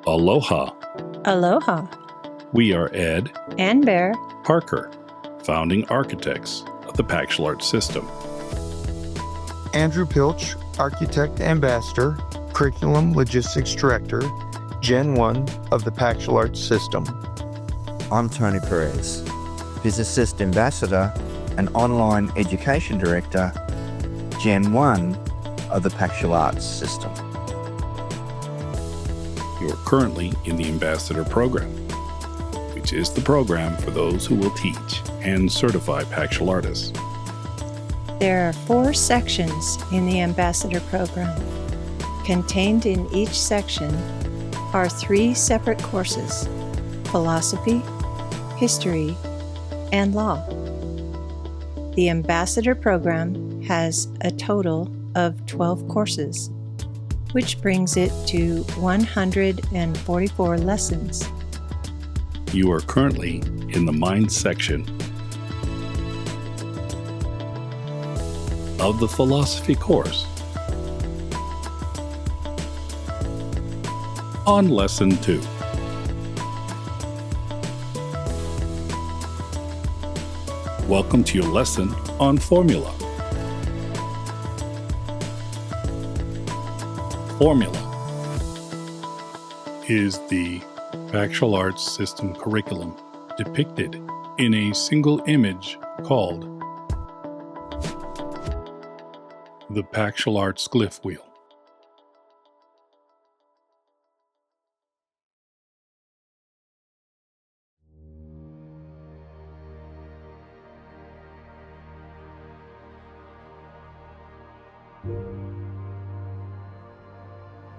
Aloha. Aloha. We are Ed and Bear Parker, founding architects of the Paxtial Arts System. Andrew Pilch, Architect Ambassador, Curriculum Logistics Director, Gen 1 of the Paxtial Arts System. I'm Tony Perez, Physicist Ambassador and Online Education Director, Gen 1 of the Paxtial Arts System. You are currently in the Ambassador Program, which is the program for those who will teach and certify Paxtial artists. There are 4 sections in the Ambassador Program. Contained in each section are 3 separate courses: philosophy, history, and law. The Ambassador Program has a total of 12 courses, which brings it to 144 lessons. You are currently in the Mind section of the philosophy course. On Lesson 2. Welcome to your lesson on formula. Formula is the Paxtial Arts System curriculum depicted in a single image called the Paxtial Arts Glyph Wheel.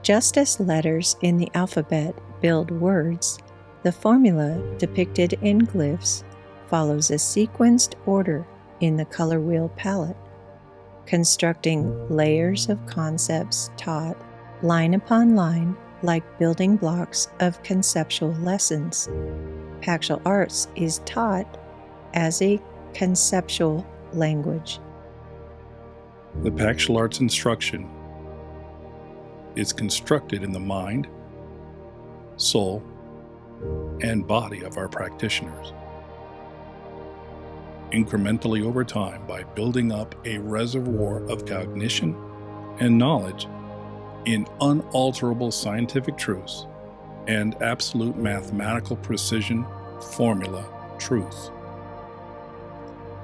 Just as letters in the alphabet build words, the formula depicted in glyphs follows a sequenced order in the color wheel palette, constructing layers of concepts taught line upon line like building blocks of conceptual lessons. Paxtial Arts is taught as a conceptual language. The Paxtial Arts instruction is constructed in the mind, soul, and body of our practitioners, incrementally over time by building up a reservoir of cognition and knowledge in unalterable scientific truths and absolute mathematical precision formula truth.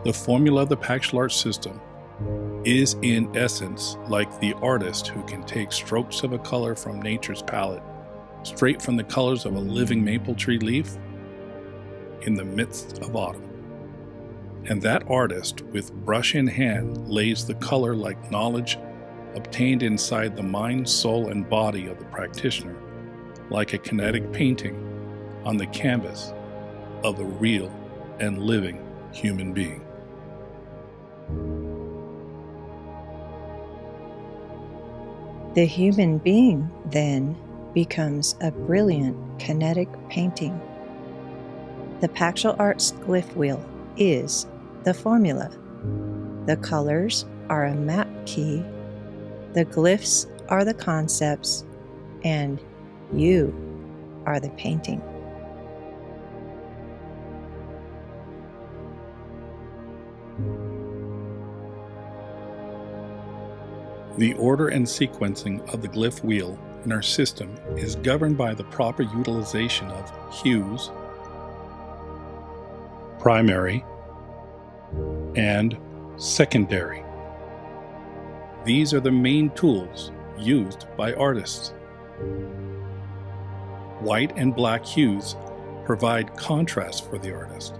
The formula of the Paxtial Arts System is in essence like the artist who can take strokes of a color from nature's palette, straight from the colors of a living maple tree leaf in the midst of autumn. And that artist, with brush in hand, lays the color like knowledge obtained inside the mind, soul, and body of the practitioner, like a kinetic painting on the canvas of a real and living human being. The human being, then, becomes a brilliant kinetic painting. The Paxtial Arts Glyph Wheel is the formula. The colors are a map key, the glyphs are the concepts, and you are the painting. The order and sequencing of the glyph wheel in our system is governed by the proper utilization of hues, primary, and secondary. These are the main tools used by artists. White and black hues provide contrast for the artist.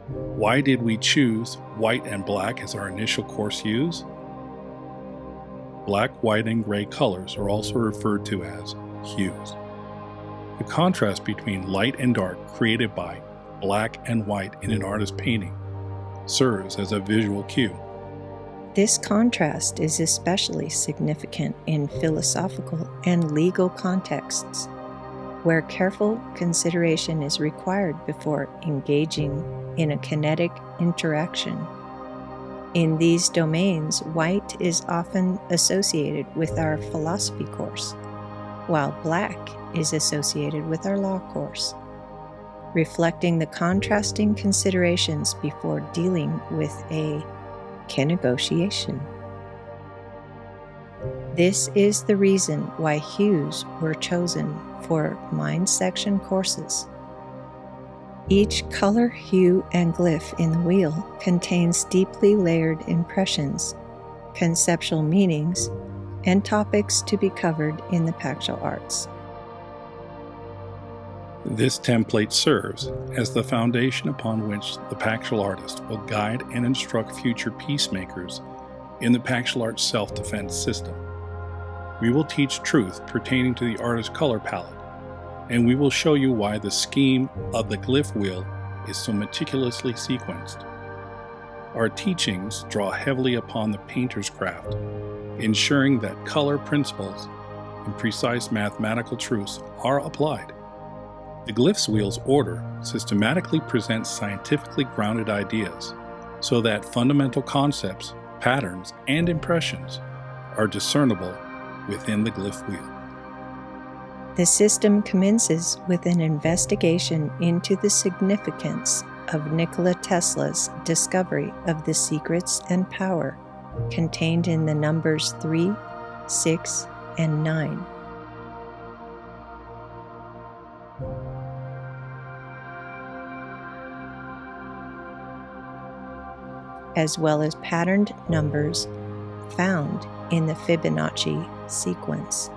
Why did we choose white and black as our initial course hues? Black, white, and gray colors are also referred to as hues. The contrast between light and dark created by black and white in an artist's painting serves as a visual cue. This contrast is especially significant in philosophical and legal contexts. where careful consideration is required before engaging in a kinetic interaction. In these domains, white is often associated with our philosophy course, while black is associated with our law course, reflecting the contrasting considerations before dealing with a negotiation. This is the reason why hues were chosen for mind section courses. Each color, hue, and glyph in the wheel contains deeply layered impressions, conceptual meanings, and topics to be covered in the Paxtial arts. This template serves as the foundation upon which the Paxtial artist will guide and instruct future peacemakers in the Paxtial arts self-defense system. We will teach truth pertaining to the artist's color palette, and we will show you why the scheme of the glyph wheel is so meticulously sequenced. Our teachings draw heavily upon the painter's craft, ensuring that color principles and precise mathematical truths are applied. The glyphs wheel's order systematically presents scientifically grounded ideas, so that fundamental concepts, patterns, and impressions are discernible within the glyph wheel. The system commences with an investigation into the significance of Nikola Tesla's discovery of the secrets and power contained in the numbers 3, 6, and 9. As well as patterned numbers found in the Fibonacci sequence.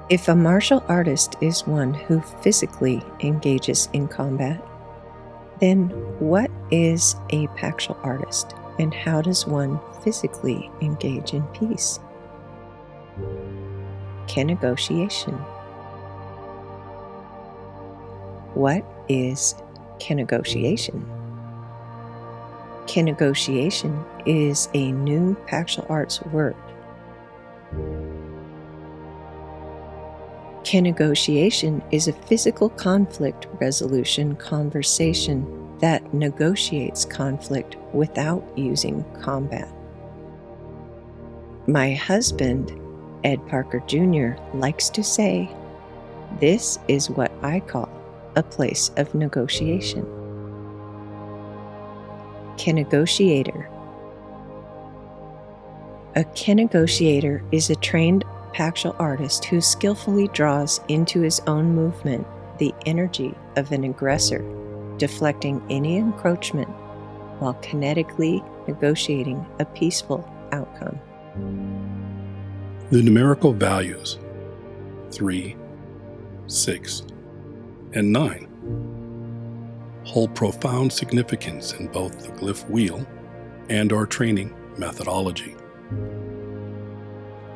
If a martial artist is one who physically engages in combat, then what is a Paxtial artist, and how does one physically engage in peace? Negotiation. What is negotiation? Negotiation is a new Paxtial arts word. Negotiation is a physical conflict resolution conversation that negotiates conflict without using combat. My husband, Ed Parker Jr., likes to say, "This is what I call a place of negotiation." Negotiator. A negotiator is a trained Paxtial artist who skillfully draws into his own movement the energy of an aggressor, deflecting any encroachment while kinetically negotiating a peaceful outcome. The numerical values 3, 6, and 9 hold profound significance in both the glyph wheel and our training methodology.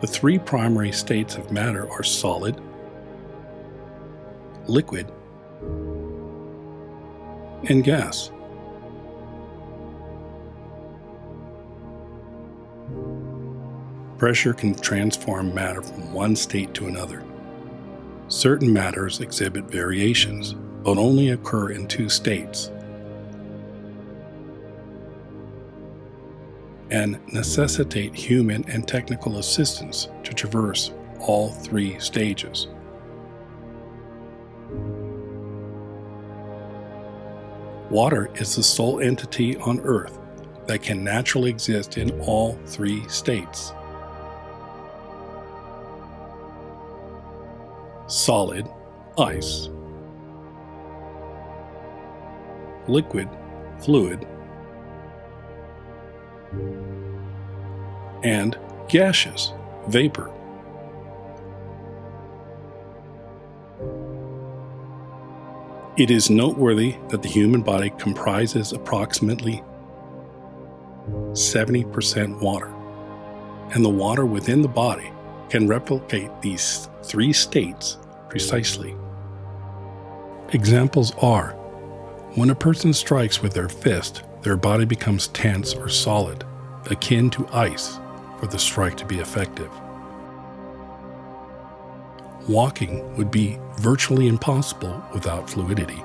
The three primary states of matter are solid, liquid, and gas. Pressure can transform matter from one state to another. Certain matters exhibit variations, but only occur in two states, and necessitate human and technical assistance to traverse all three stages. Water is the sole entity on Earth that can naturally exist in all three states: solid, ice; liquid, fluid; and gaseous, vapor. It is noteworthy that the human body comprises approximately 70% water, and the water within the body can replicate these three states precisely. Examples are, when a person strikes with their fist, their body becomes tense or solid, akin to ice, for the strike to be effective. Walking would be virtually impossible without fluidity.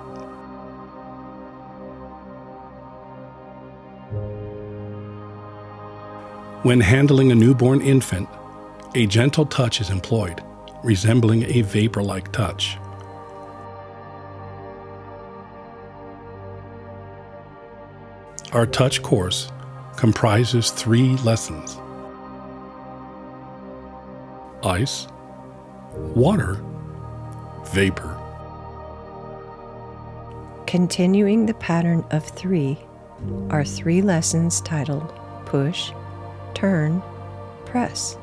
When handling a newborn infant, a gentle touch is employed, resembling a vapor-like touch. Our touch course comprises 3 lessons: ice, water, vapor. Continuing the pattern of 3 are 3 lessons titled Push, Turn, Press.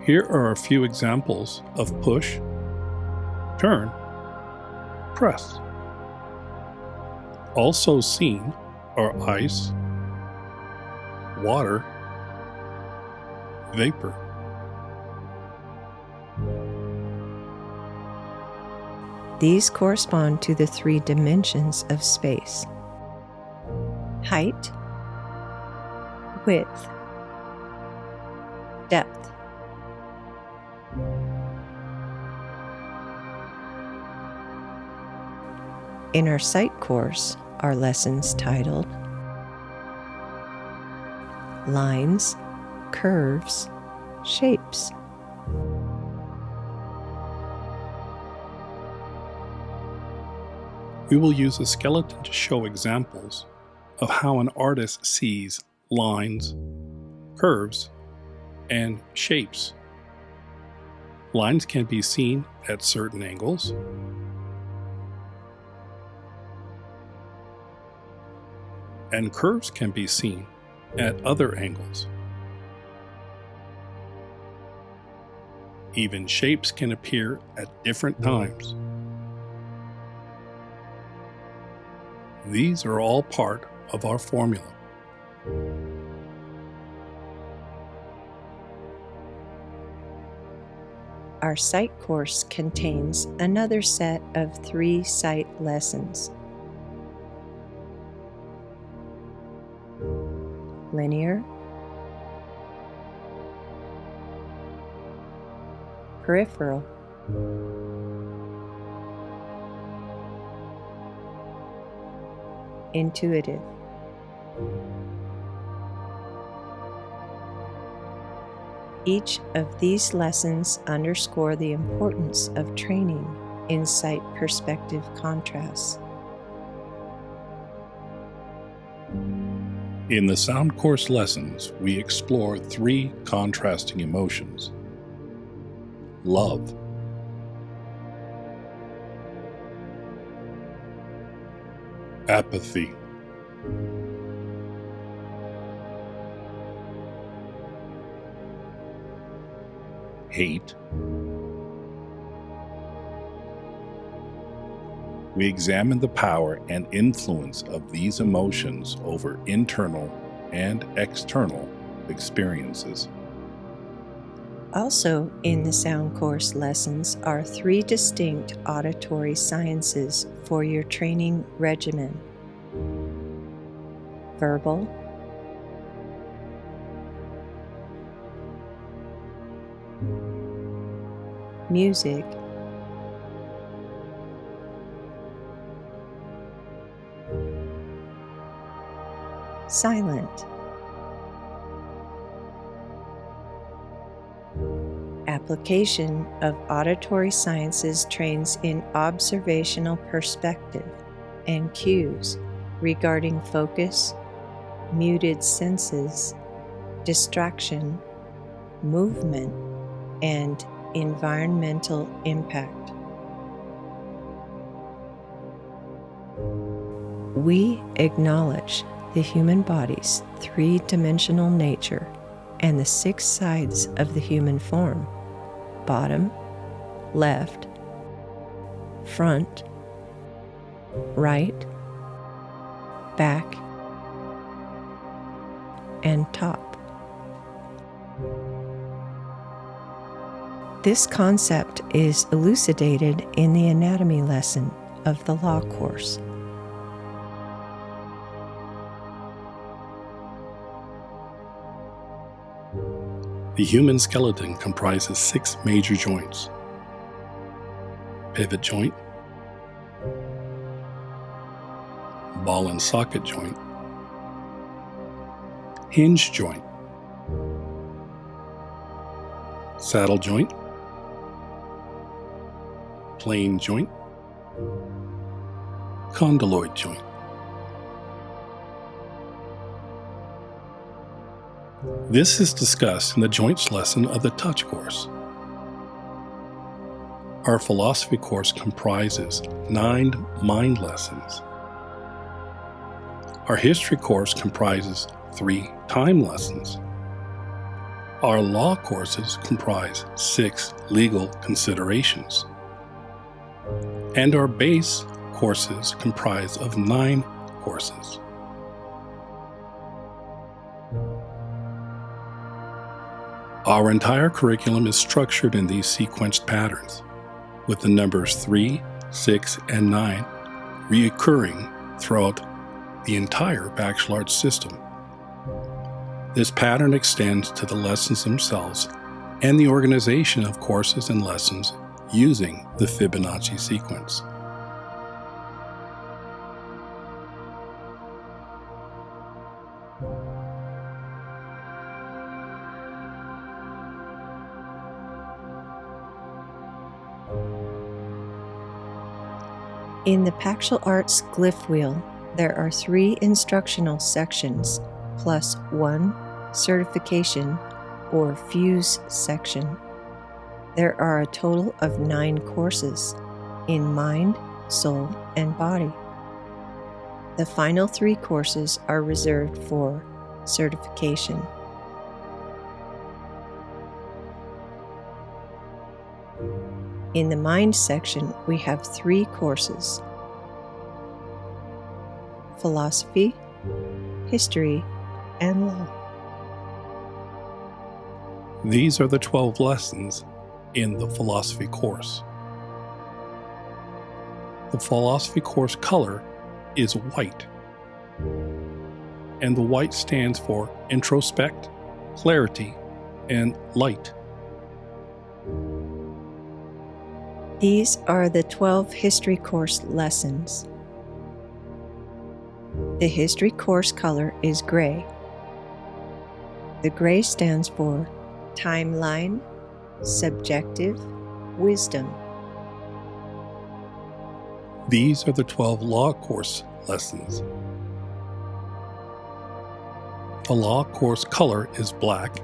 Here are a few examples of push, turn, press. Also seen are ice, water, vapor. These correspond to the 3 dimensions of space: height, width, depth. In our sight course are lessons titled Lines, Curves, Shapes. We will use a skeleton to show examples of how an artist sees lines, curves, and shapes. Lines can be seen at certain angles. And curves can be seen at other angles. Even shapes can appear at different times. These are all part of our formula. Our sight course contains another set of 3 sight lessons: linear, peripheral, intuitive. Each of these lessons underscore the importance of training in sight perspective contrasts. In the sound course lessons, we explore 3 contrasting emotions: love, apathy, hate. We examine the power and influence of these emotions over internal and external experiences. Also in the sound course lessons are 3 distinct auditory sciences for your training regimen: verbal, music, silent. Application of auditory sciences trains in observational perspective and cues regarding focus, muted senses, distraction, movement, and environmental impact. We acknowledge the human body's 3-dimensional nature and the 6 sides of the human form: bottom, left, front, right, back, and top. This concept is elucidated in the anatomy lesson of the law course. The human skeleton comprises 6 major joints: pivot joint, ball and socket joint, hinge joint, saddle joint, plane joint, condyloid joint. This is discussed in the joints lesson of the touch course. Our philosophy course comprises 9 mind lessons. Our history course comprises 3 time lessons. Our law courses comprise 6 legal considerations. And our base courses comprise of 9 courses. Our entire curriculum is structured in these sequenced patterns, with the numbers 3, 6, and 9 reoccurring throughout the entire Paxtial Arts system. This pattern extends to the lessons themselves and the organization of courses and lessons using the Fibonacci sequence. In the Paxtial Arts glyph wheel, there are 3 instructional sections plus 1 certification or fuse section. There are a total of 9 courses in mind, soul, and body. The final 3 courses are reserved for certification. In the mind section, we have 3 courses: philosophy, history, and law. These are the 12 lessons in the philosophy course. The philosophy course color is white, and the white stands for introspect, clarity, and light. These are the 12 history course lessons. The history course color is gray. The gray stands for timeline, subjective, wisdom. These are the 12 law course lessons. The law course color is black.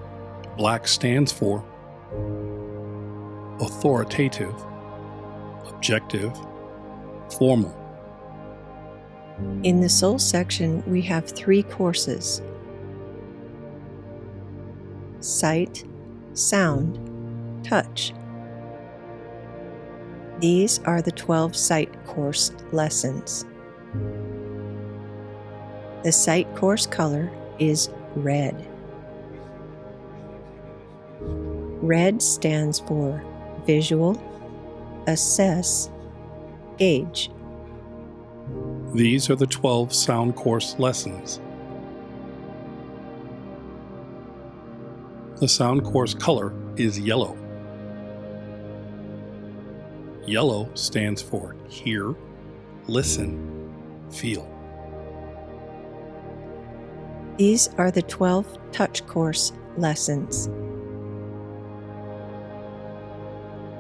Black stands for authoritative, objective, formal. In the soul section, we have 3 courses: sight, sound, touch. These are the 12 sight course lessons. The sight course color is red. Red stands for visual, assess, gauge. These are the 12 sound course lessons. The sound course color is yellow. Yellow stands for hear, listen, feel. These are the 12 touch course lessons.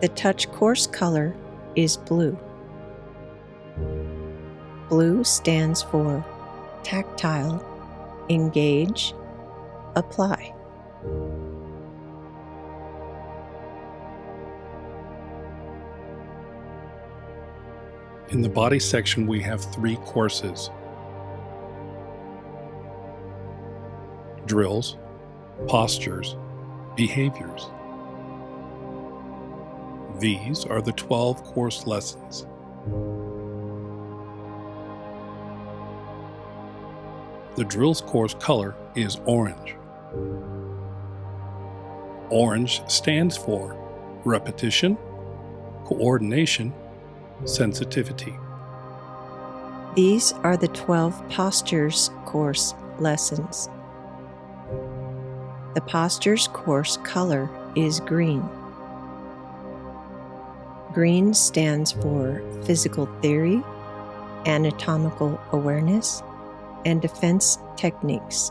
The touch course color is blue. Blue stands for tactile, engage, apply. In the body section, we have 3 courses: drills, postures, behaviors. These are the 12 course lessons. The drill's course color is orange. Orange stands for repetition, coordination, sensitivity. These are the 12 postures course lessons. The postures course color is green. Green stands for physical theory, anatomical awareness, and defense techniques.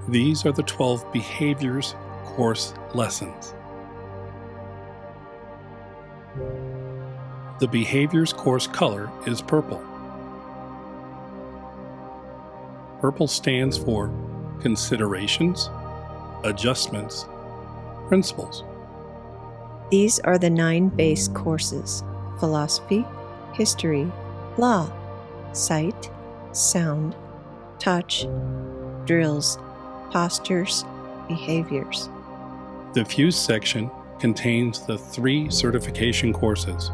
These are the 12 behaviors course lessons. The behaviors course color is purple. Purple stands for considerations, adjustments, principles. These are the 9 base courses: philosophy, history, law, sight, sound, touch, drills, postures, behaviors. The Fuse section contains the 3 certification courses.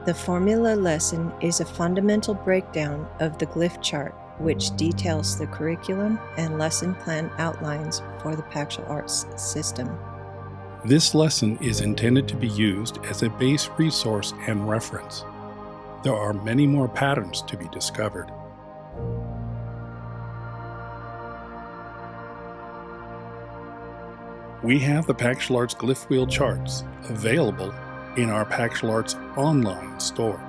The formula lesson is a fundamental breakdown of the glyph chart, which details the curriculum and lesson plan outlines for the Paxtial Arts system. This lesson is intended to be used as a base resource and reference. There are many more patterns to be discovered. We have the Paxtial Arts Glyph Wheel charts available in our Paxtial Arts online store.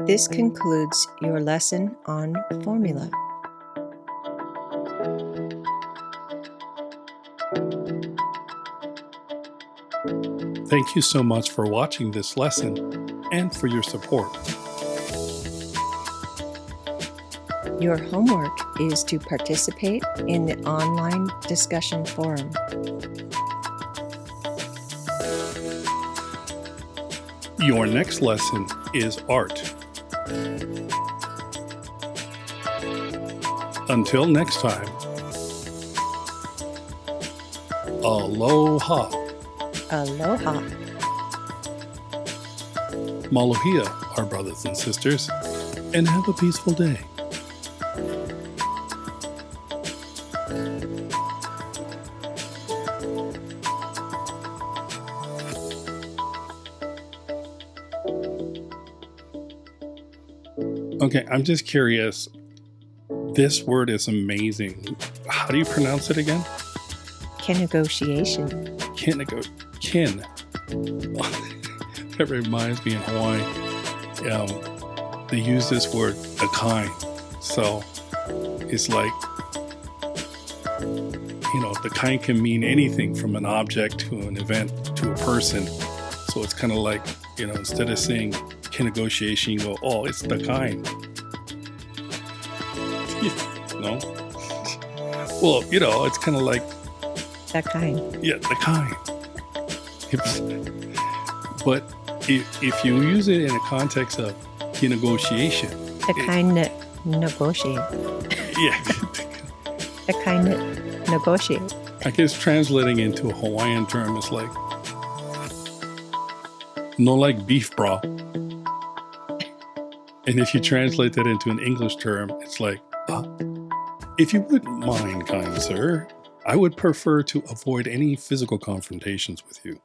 This concludes your lesson on formula. Thank you so much for watching this lesson and for your support. Your homework is to participate in the online discussion forum. Your next lesson is art. Until next time, aloha. Aloha. Malohia, our brothers and sisters, and have a peaceful day. Okay, I'm just curious. This word is amazing. How do you pronounce it again? Negotiation. Kin. That reminds me in Hawaii. They use this word, a kind. So it's like, the kind can mean anything from an object to an event to a person. So it's kind of like, instead of saying negotiation, you go, oh, it's the kind. No? Well, it's kind of like That kind. Yeah, the kind. But if you use it in a context of negotiation, The kind that negotiate. yeah, The kind that negotiate. I guess translating into a Hawaiian term is like, no like beef bra. And if you translate that into an English term, it's like, if you wouldn't mind, kind sir, I would prefer to avoid any physical confrontations with you.